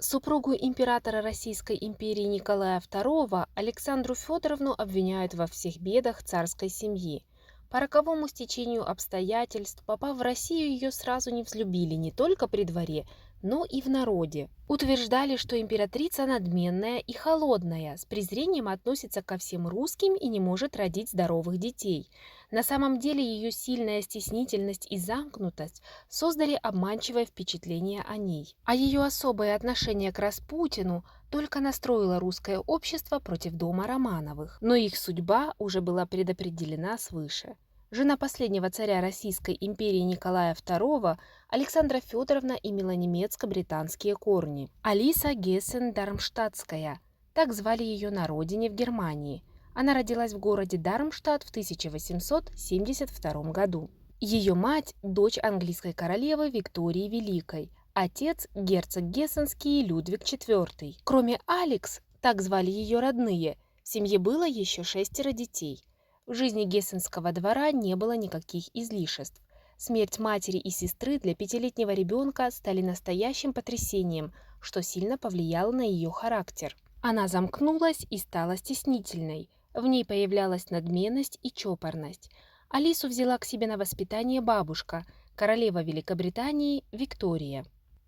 Супругу императора Российской империи Николая II Александру Федоровну обвиняют во всех бедах царской семьи. По роковому стечению обстоятельств, попав в Россию, ее сразу не взлюбили не только при дворе, но и в народе. Утверждали, что императрица надменная и холодная, с презрением относится ко всем русским и не может родить здоровых детей. На самом деле ее сильная стеснительность и замкнутость создали обманчивое впечатление о ней. А ее особое отношение к Распутину только настроило русское общество против дома Романовых. Но их судьба уже была предопределена свыше. Жена последнего царя Российской империи Николая II, Александра Федоровна, имела немецко-британские корни. Алиса Гессен-Дармштадтская, так звали ее на родине в Германии. Она родилась в городе Дармштадт в 1872 году. Ее мать – дочь английской королевы Виктории Великой, отец – герцог Гессенский Людвиг IV. Кроме Алекс, так звали ее родные, в семье было еще 6 детей. В жизни гессенского двора не было никаких излишеств. Смерть матери и сестры для 5-летнего ребенка стали настоящим потрясением, что сильно повлияло на ее характер. Она замкнулась и стала стеснительной. В ней появлялась надменность и чопорность. Алису взяла к себе на воспитание бабушка, королева Великобритании Виктория.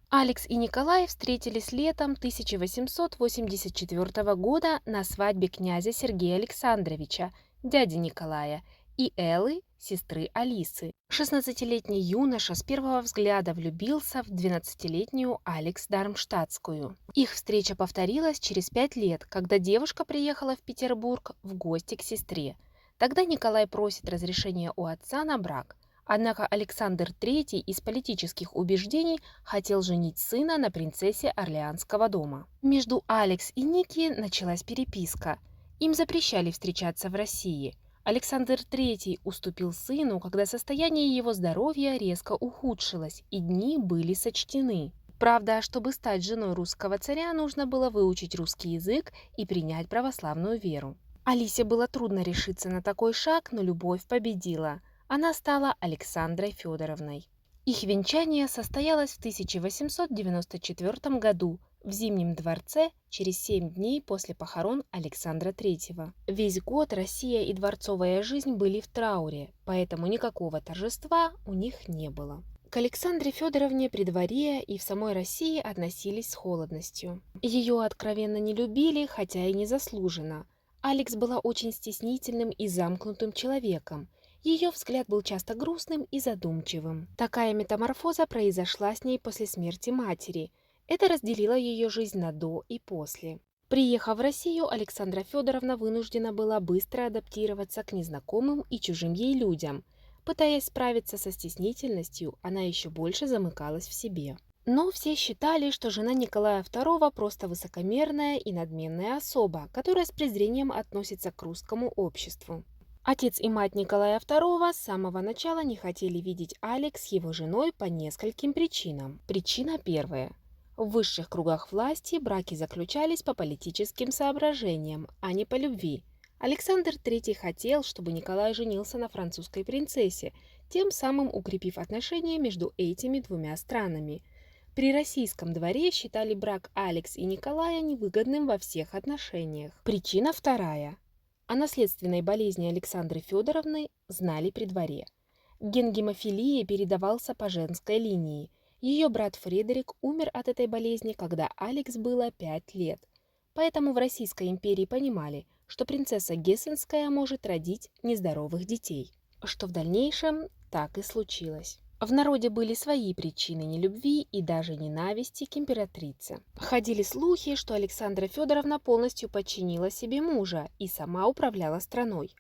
Алекс и Николай встретились летом 1884 года на свадьбе князя Сергея Александровича, дяди Николая, и Эллы, сестры Алисы. 16-летний юноша с первого взгляда влюбился в 12-летнюю Алекс Дармштадтскую. Их встреча повторилась через 5 лет, когда девушка приехала в Петербург в гости к сестре. Тогда Николай просит разрешения у отца на брак. Однако Александр III из политических убеждений хотел женить сына на принцессе Орлеанского дома. Между Алекс и Ники началась переписка. Им запрещали встречаться в России. Александр III уступил сыну, когда состояние его здоровья резко ухудшилось, и дни были сочтены. Правда, чтобы стать женой русского царя, нужно было выучить русский язык и принять православную веру. Алисе было трудно решиться на такой шаг, но любовь победила. Она стала Александрой Федоровной. Их венчание состоялось в 1894 году в Зимнем дворце через 7 дней после похорон Александра III. Весь год Россия и дворцовая жизнь были в трауре, поэтому никакого торжества у них не было. К Александре Федоровне при дворе и в самой России относились с холодностью. Ее откровенно не любили, хотя и незаслуженно. Алекс была очень стеснительным и замкнутым человеком. Ее взгляд был часто грустным и задумчивым. Такая метаморфоза произошла с ней после смерти матери. Это разделило ее жизнь на до и после. Приехав в Россию, Александра Федоровна вынуждена была быстро адаптироваться к незнакомым и чужим ей людям. Пытаясь справиться со стеснительностью, она еще больше замыкалась в себе. Но все считали, что жена Николая II просто высокомерная и надменная особа, которая с презрением относится к русскому обществу. Отец и мать Николая II с самого начала не хотели видеть Алекс его женой по нескольким причинам. Причина первая. В высших кругах власти браки заключались по политическим соображениям, а не по любви. Александр III хотел, чтобы Николай женился на французской принцессе, тем самым укрепив отношения между этими двумя странами. При российском дворе считали брак Алекс и Николая невыгодным во всех отношениях. Причина вторая. О наследственной болезни Александры Федоровны знали при дворе. Ген гемофилии передавался по женской линии. Ее брат Фредерик умер от этой болезни, когда Алекс было 5 лет. Поэтому в Российской империи понимали, что принцесса Гессенская может родить нездоровых детей. Что в дальнейшем так и случилось. В народе были свои причины нелюбви и даже ненависти к императрице. Ходили слухи, что Александра Федоровна полностью подчинила себе мужа и сама управляла страной.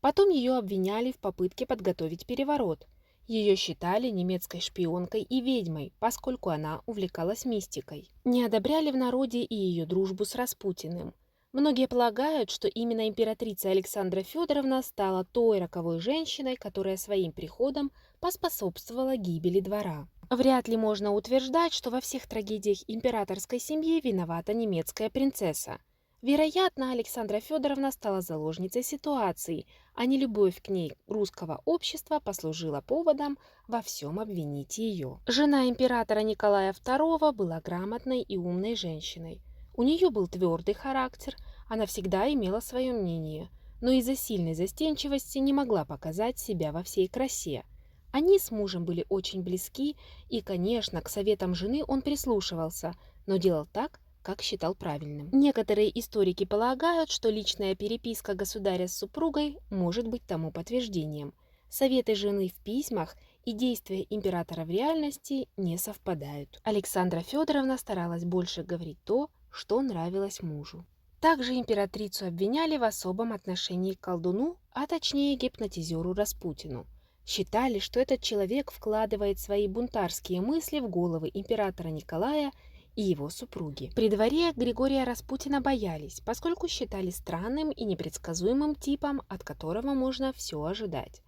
Потом ее обвиняли в попытке подготовить переворот. Ее считали немецкой шпионкой и ведьмой, поскольку она увлекалась мистикой. Не одобряли в народе и ее дружбу с Распутиным. Многие полагают, что именно императрица Александра Федоровна стала той роковой женщиной, которая своим приходом поспособствовала гибели двора. Вряд ли можно утверждать, что во всех трагедиях императорской семьи виновата немецкая принцесса. Вероятно, Александра Федоровна стала заложницей ситуации, а нелюбовь к ней русского общества послужила поводом во всем обвинить ее. Жена императора Николая II была грамотной и умной женщиной. У нее был твердый характер, она всегда имела свое мнение, но из-за сильной застенчивости не могла показать себя во всей красе. Они с мужем были очень близки, и, конечно, к советам жены он прислушивался, но делал так, как считал правильным. Некоторые историки полагают, что личная переписка государя с супругой может быть тому подтверждением. Советы жены в письмах и действия императора в реальности не совпадают. Александра Федоровна старалась больше говорить то, что нравилось мужу. Также императрицу обвиняли в особом отношении к колдуну, а точнее гипнотизеру Распутину. Считали, что этот человек вкладывает свои бунтарские мысли в головы императора Николая и его супруги. При дворе Григория Распутина боялись, поскольку считали странным и непредсказуемым типом, от которого можно все ожидать.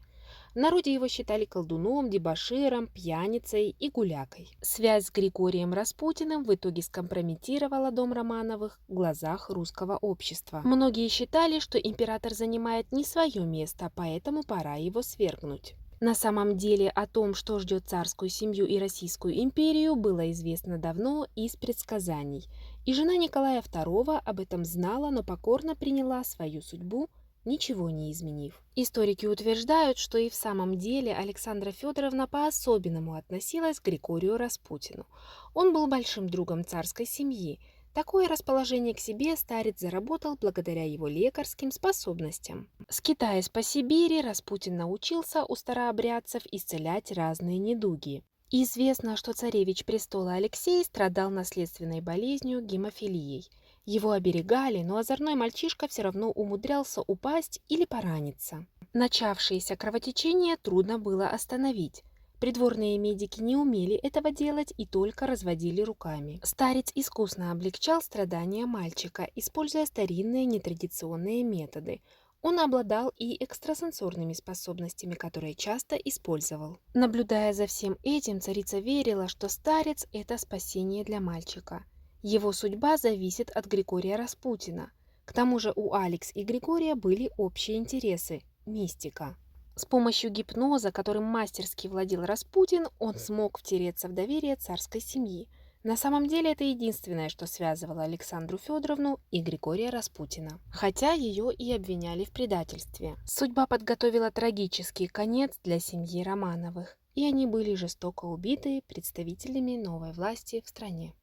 В народе его считали колдуном, дебоширом, пьяницей и гулякой. Связь с Григорием Распутиным в итоге скомпрометировала дом Романовых в глазах русского общества. Многие считали, что император занимает не свое место, поэтому пора его свергнуть. На самом деле о том, что ждет царскую семью и Российскую империю, было известно давно из предсказаний. И жена Николая II об этом знала, но покорно приняла свою судьбу, ничего не изменив. Историки утверждают, что и в самом деле Александра Федоровна по-особенному относилась к Григорию Распутину. Он был большим другом царской семьи. Такое расположение к себе старец заработал благодаря его лекарским способностям. Скитаясь по Сибири, Распутин научился у старообрядцев исцелять разные недуги. Известно, что царевич престола Алексей страдал наследственной болезнью гемофилией. Его оберегали, но озорной мальчишка все равно умудрялся упасть или пораниться. Начавшееся кровотечение трудно было остановить. Придворные медики не умели этого делать и только разводили руками. Старец искусно облегчал страдания мальчика, используя старинные нетрадиционные методы. Он обладал и экстрасенсорными способностями, которые часто использовал. Наблюдая за всем этим, царица верила, что старец – это спасение для мальчика. Его судьба зависит от Григория Распутина. К тому же у Алекс и Григория были общие интересы – мистика. С помощью гипноза, которым мастерски владел Распутин, он смог втереться в доверие царской семьи. На самом деле это единственное, что связывало Александру Федоровну и Григория Распутина, хотя ее и обвиняли в предательстве. Судьба подготовила трагический конец для семьи Романовых, и они были жестоко убиты представителями новой власти в стране.